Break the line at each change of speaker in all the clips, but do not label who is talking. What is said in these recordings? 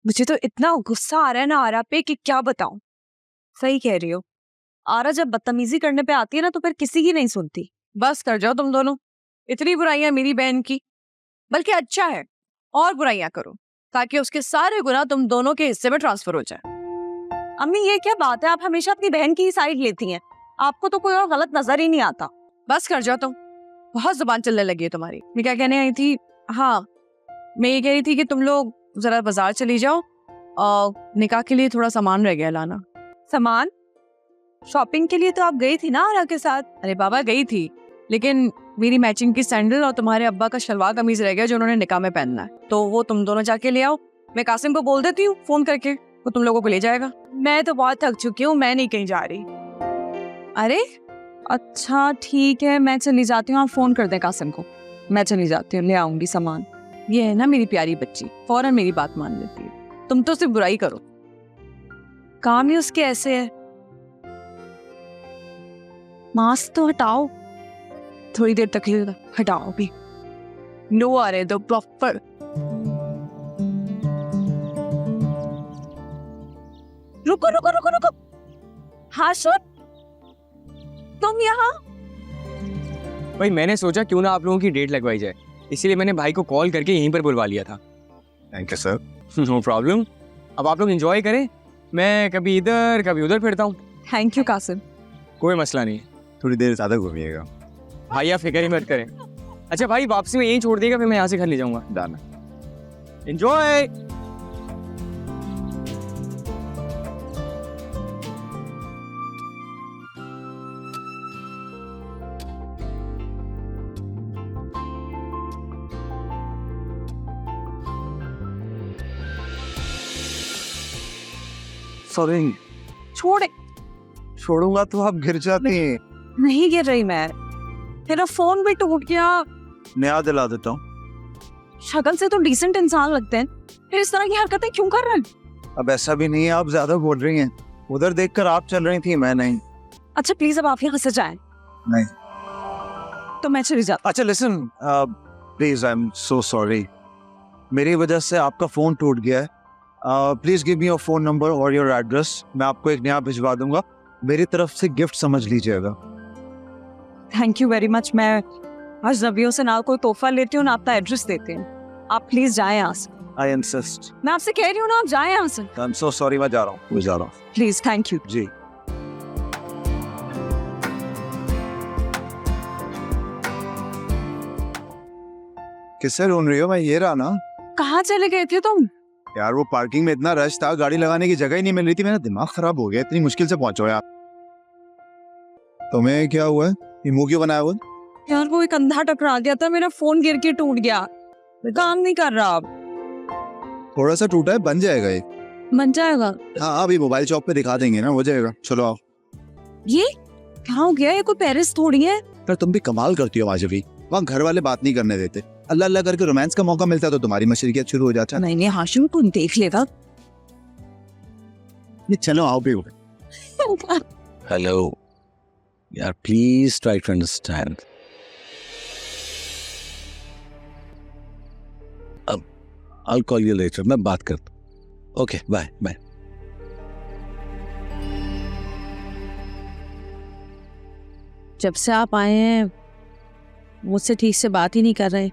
मुझे तो इतना गुस्सा आ रहा है ना आरा पे कि क्या बताऊं। सही कह रही हो, आरा जब बदतमीजी करने पे आती है ना तो फिर किसी की नहीं सुनती।
बस कर जाओ तुम दोनों, इतनी बुराइयां मेरी बहन की। बल्कि अच्छा है और बुराइयां करो ताकि उसके सारे गुनाह तुम दोनों के हिस्से में ट्रांसफर हो जाए।
अम्मी ये क्या बात है, आप हमेशा अपनी बहन की ही साइड लेती हैं। आपको तो कोई और गलत नजर ही नहीं आता।
बस कर जाओ तुम, बहुत जुबान चलने लगी है तुम्हारी। मैं क्या कहने आई थी, हाँ मैं ये कह रही थी कि तुम लोग जरा बाजार चली जाओ और निकाह के लिए थोड़ा सामान रह गया लाना।
सामान? शॉपिंग के लिए तो आप गई थी ना आरा के साथ।
अरे बाबा गई थी, लेकिन मेरी मैचिंग की सैंडल और तुम्हारे अब्बा का शलवार कमीज रह गया जो उन्होंने निकाह में पहनना है, तो वो तुम दोनों जाके ले आओ। मैं कासिम को बोल देती हूँ फोन करके, वो तुम लोगों को ले जाएगा।
मैं तो बहुत थक चुकी हूँ, मैं नहीं कहीं जा रही।
अरे
अच्छा ठीक है, मैं चली जाती हूँ, आप फोन कर दें कासिम को। मैं चली जाती हूँ, ले आऊंगी सामान।
ये है ना मेरी प्यारी बच्ची, फौरन मेरी बात मान लेती है। तुम तो सिर्फ बुराई करो।
काम ही उसके ऐसे है। मास्क तो हटाओ, थोड़ी देर तक हटाओ भी।
नो आ रहे तो प्रॉपर।
रुको रुको रुको रुको। हाँ सर, तुम यहाँ?
भाई मैंने सोचा क्यों ना आप लोगों की डेट लगवाई जाए, इसीलिए मैंने भाई को कॉल करके यहीं पर बुलवा लिया था।
Thank you sir.
No problem. अब आप लोग एंजॉय करें, मैं कभी इधर कभी उधर फिरता हूँ।
Thank you Kasim.
कोई मसला नहीं।
थोड़ी देर ज़्यादा घूमिएगा।
भाई आप फिक्र ही मत करें। अच्छा भाई वापसी में यहीं छोड़ देगा, फिर मैं यहाँ से घर ले जाऊंगा।
डन।
एंजॉय।
सॉरी।
छोड़े।
छोड़ूंगा तो आप गिर जाती हैं।
नहीं गिर रही मैं, तेरा फोन भी टूट गया।
नया दिला देता हूँ।
शक्ल से तो डिसेंट इंसान लगते हैं, फिर इस तरह की हरकतें क्यों कर रहे हैं?
अब ऐसा भी नहीं है, आप ज्यादा बोल रही हैं। उधर देखकर आप चल रही थी, मैं नहीं।
अच्छा प्लीज अब आप यहाँ से जाएं।
नहीं।
तो मैं चली जाती।
अच्छा listen, please I am so sorry. मेरी वजह से आपका फोन टूट गया है। Please give me your phone number और योर एड्रेस, मैं आपको एक नया भिजवा दूंगा। मेरी तरफ से गिफ्ट समझ लीजिएगा।
Thank you very much. मैं अजनबियों से ना कोई तोहफा लेती हूँ ना अपना एड्रेस देती हूँ। आप प्लीज जाएं यहाँ से।
I insist.
मैं आपसे कह रही हूँ ना, आप जाएं यहाँ से
आई एम सो सॉरी, मैं जा रहा हूँ, जा रहा हूँ।
प्लीज। थैंक यू
जी। किससे ढूंढ रही हो? मैं ये रहा ना।
कहाँ चले गए थे तुम?
यार वो पार्किंग में इतना रश था, गाड़ी लगाने की जगह ही नहीं मिल रही थी। मेरा दिमाग खराब हो गया, इतनी मुश्किल से पहुंचो यार। तुम्हें क्या हुआ है? ये मुंह क्यों बनाया हुआ?
यार वो एक अंधा टकरा गया था, मेरा फोन गिर के टूट गया, काम नहीं कर रहा। अब
थोड़ा सा टूटा है, बन जाएगा ये।
बन जाएगा?
हाँ अभी मोबाइल शॉप पे दिखा देंगे ना, हो जाएगा। चलो आओ।
ये क्या हो गया? ये कोई पेरिस थोड़ी है।
पर तुम भी कमाल करती हो माजवी, वहाँ घर वाले बात नहीं करने देते। अल्लाह अल्लाह करके रोमांस का मौका मिलता तो तुम्हारी मशरिकियत शुरू हो जाता।
नहीं नहीं हाशिम, तू देख लेगा।
ये चलो आओ भी।
हेलो यार, प्लीज ट्राई टू अंडरस्टैंड। अब आई कॉल यू लेटर, मैं बात करता हूँ। Okay bye bye.
जब से आप आए हैं मुझसे ठीक से बात ही नहीं कर रहे।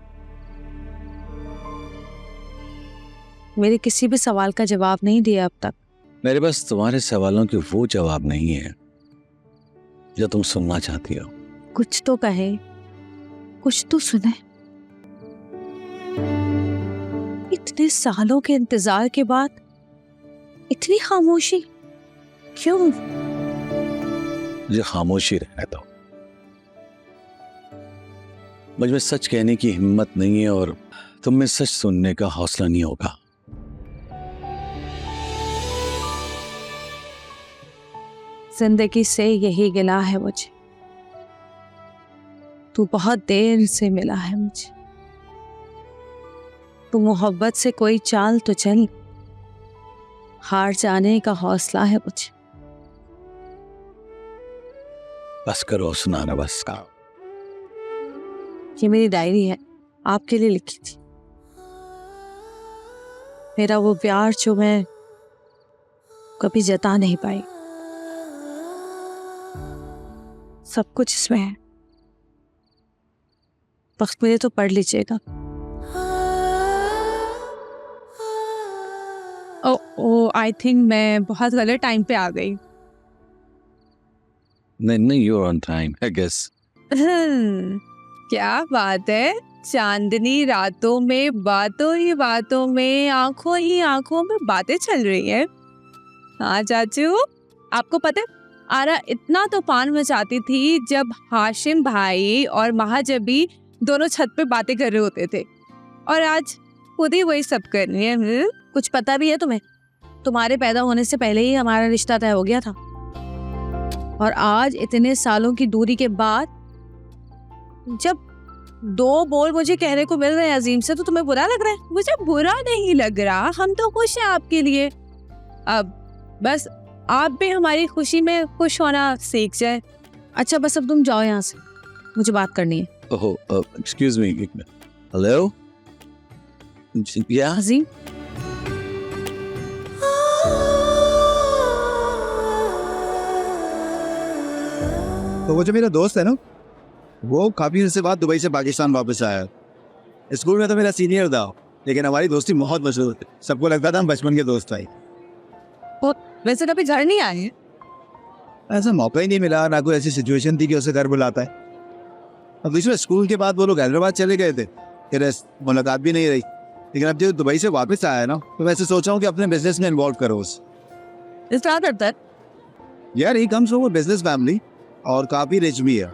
मेरे किसी भी सवाल का जवाब नहीं दिया अब तक।
मेरे पास तुम्हारे सवालों के वो जवाब नहीं है जो तुम सुनना चाहती हो।
कुछ तो कहे, कुछ तो सुने। इतने सालों के इंतजार के बाद इतनी खामोशी क्यों?
मुझे खामोशी रहने दो। मुझ में सच कहने की हिम्मत नहीं है और तुम में सच सुनने का हौसला नहीं होगा।
जिंदगी से यही गिला है मुझे। तू बहुत देर से मिला है मुझे। तू मोहब्बत से कोई चाल तो चल, हार जाने का हौसला है मुझे।
बस करो, सुनाना बस का।
ये मेरी डायरी है, आपके लिए लिखी थी। मेरा वो प्यार जो मैं कभी जता नहीं पाई, सब कुछ इसमें है। वक्त मिले तो पढ़ लीजिएगा।
ओ आई थिंक मैं बहुत गलत टाइम पे आ गई।
नहीं, you are on time I guess.
क्या बात है, चांदनी रातों में बातों ही बातों में आंखों ही आंखों में बातें चल रही है। हाँ चाचू, आपको पता है आरा इतना तूफान मचाती थी जब हाशिम भाई और महाजबी दोनों छत पे बातें कर रहे होते थे, और आज खुद ही वही सब कर रही है।
कुछ पता भी है तुम्हें? तुम्हारे पैदा होने से पहले ही हमारा रिश्ता तय हो गया था, और आज इतने सालों की दूरी के बाद जब 2 बोल मुझे कहने को मिल रहे हैं अजीम से, तो तुम्हें बुरा लग रहा है?
मुझे बुरा नहीं लग रहा, हम तो खुश हैं आपके लिए। अब बस आप भी हमारी खुशी में खुश होना सीख जाए।
अच्छा बस अब तुम जाओ यहाँ से, मुझे बात करनी है।
ओह, एक्सक्यूज मी, एक मिनट। हेलो, या
अजीम,
तो वो जो मेरा दोस्त है ना, वो काफी दिन से बाद दुबई से पाकिस्तान वापस आया है। स्कूल में तो मेरा सीनियर था, लेकिन हमारी दोस्ती बहुत मशहूर थी। सबको लगता था हम बचपन के दोस्त भाई।
वैसे कभी घर नहीं आए?
ऐसा मौका ही नहीं मिला, ना कोई ऐसी सिचुएशन थी कि उसे घर बुलाता है। अब बीच में स्कूल के बाद वो लोग हैदराबाद चले गए थे, फिर मुलाकात भी नहीं रही। लेकिन अब जो दुबई से वापस आया है ना, तो वैसे सोचा हूँ कि अपने बिजनेस में इन्वॉल्व करो उसे।
क्या करता है?
यार he comes from business family और काफ़ी रिच भी है,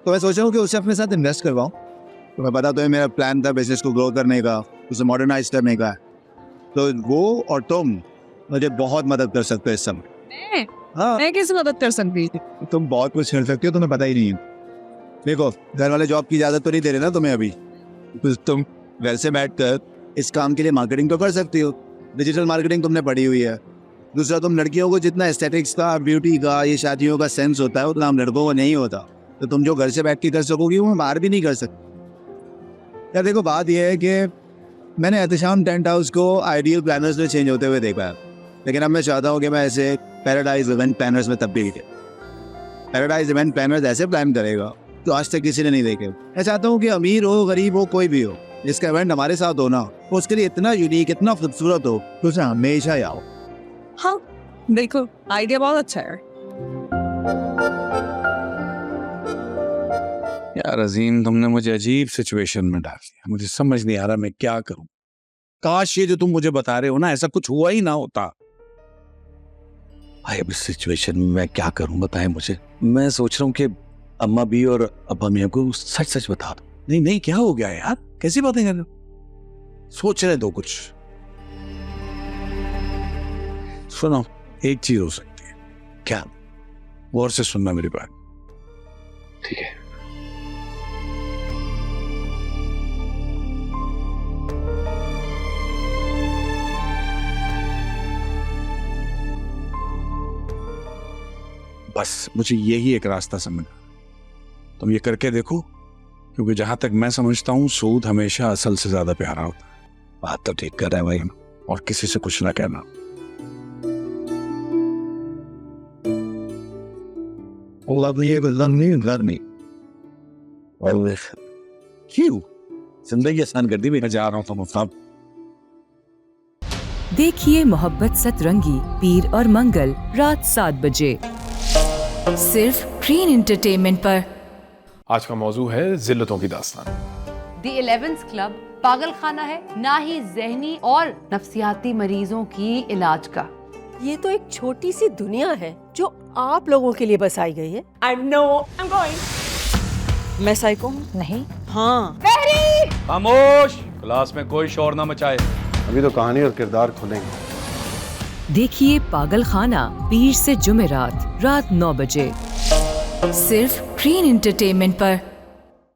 तो मैं सोचा हूँ कि उसे अपने साथ इन्वेस्ट करवाऊँ। तो मैं पता तो है मेरा प्लान था बिजनेस को ग्रो करने का, उसे मॉडर्नाइज करने का। तो वो और तुम मुझे बहुत मदद कर सकते हो इस समय। हाँ,
मैं कैसे मदद कर सकती?
तुम बहुत कुछ कर सकते हो, तुम्हें पता ही नहीं है। देखो, घर वाले जॉब की इजाज़त तो नहीं दे रहे ना तुम्हें अभी, तो तुम घर से बैठकर इस काम के लिए मार्केटिंग तो कर सकती हो। डिजिटल मार्केटिंग तुमने पढ़ी हुई है। दूसरा, तुम लड़कियों को जितना एस्थेटिक्स का, ब्यूटी का, ये शादियों का सेंस होता है, उतना हम लड़कों को नहीं होता। तो तुम जो घर से बैठ के कर सकोगी वो बाहर भी नहीं कर सकते। यार देखो, बात यह है कि मैंने एहतशाम टेंट हाउस को आइडियल प्लानर्स में चेंज होते हुए देखा है, लेकिन अब मैं चाहता हूँ कि मैं ऐसे पैराडाइज इवेंट प्लानर्स में तब्दील करूँ। पैराडाइज इवेंट प्लानर्स ऐसे प्लान करेगा तो आज तक किसी ने नहीं देखे। मैं चाहता हूँ कि अमीर हो, गरीब हो, कोई भी हो, जिसका इवेंट हमारे साथ हो ना, वो उसके लिए इतना यूनिक, इतना खूबसूरत हो तो उसे हमेशा याद हो।
हाँ देखो, आइडिया बहुत अच्छा है।
यार अजीम, तुमने मुझे अजीब सिचुएशन में डाल दिया। मुझे समझ नहीं आ रहा मैं क्या करूं। काश ये जो तुम मुझे बता रहे हो ना, ऐसा कुछ हुआ ही ना होता। भाई अब इस सिचुएशन में मैं क्या करूं, बताएं मुझे। मैं सोच रहा हूं कि अम्मा भी और अब्बा मियां को सच सच बता दो। नहीं नहीं, क्या हो गया यार, कैसी बातें कर रहे हो? सोच रहे दो कुछ। सुनो, एक चीज हो सकती है। क्या? गौर से सुनना मेरी बात, ठीक है? बस मुझे यही एक रास्ता समझ, तुम ये करके देखो, क्योंकि जहां तक मैं समझता हूं सूद हमेशा असल से ज्यादा प्यारा होता है। बात तो ठीक कर रहा है भाई, और किसी से कुछ ना कहना। क्यों? जिंदगी आसान कर दी। मैं जा रहा हूँ तो मुफ्ताब।
देखिए मोहब्बत सतरंगी पीर और मंगल रात 7 बजे सिर्फ ग्रीन एंटरटेनमेंट पर।
आज का मौजू है जिल्लतों की दास्तान।
द 11th क्लब पागल खाना है, ना ही जहनी और नफ्सियाती मरीजों की इलाज का।
ये तो एक छोटी सी दुनिया है जो आप लोगों के लिए बसाई गई है। I know, I'm going. मैं साइको हूँ? नहीं। हाँ।
खामोश, क्लास में कोई शोर ना मचाए।
अभी तो कहानी और किरदार खुलेंगे।
देखिए पागल खाना पीर से जुमेरात रात 9 बजे सिर्फ ग्रीन एंटरटेनमेंट पर।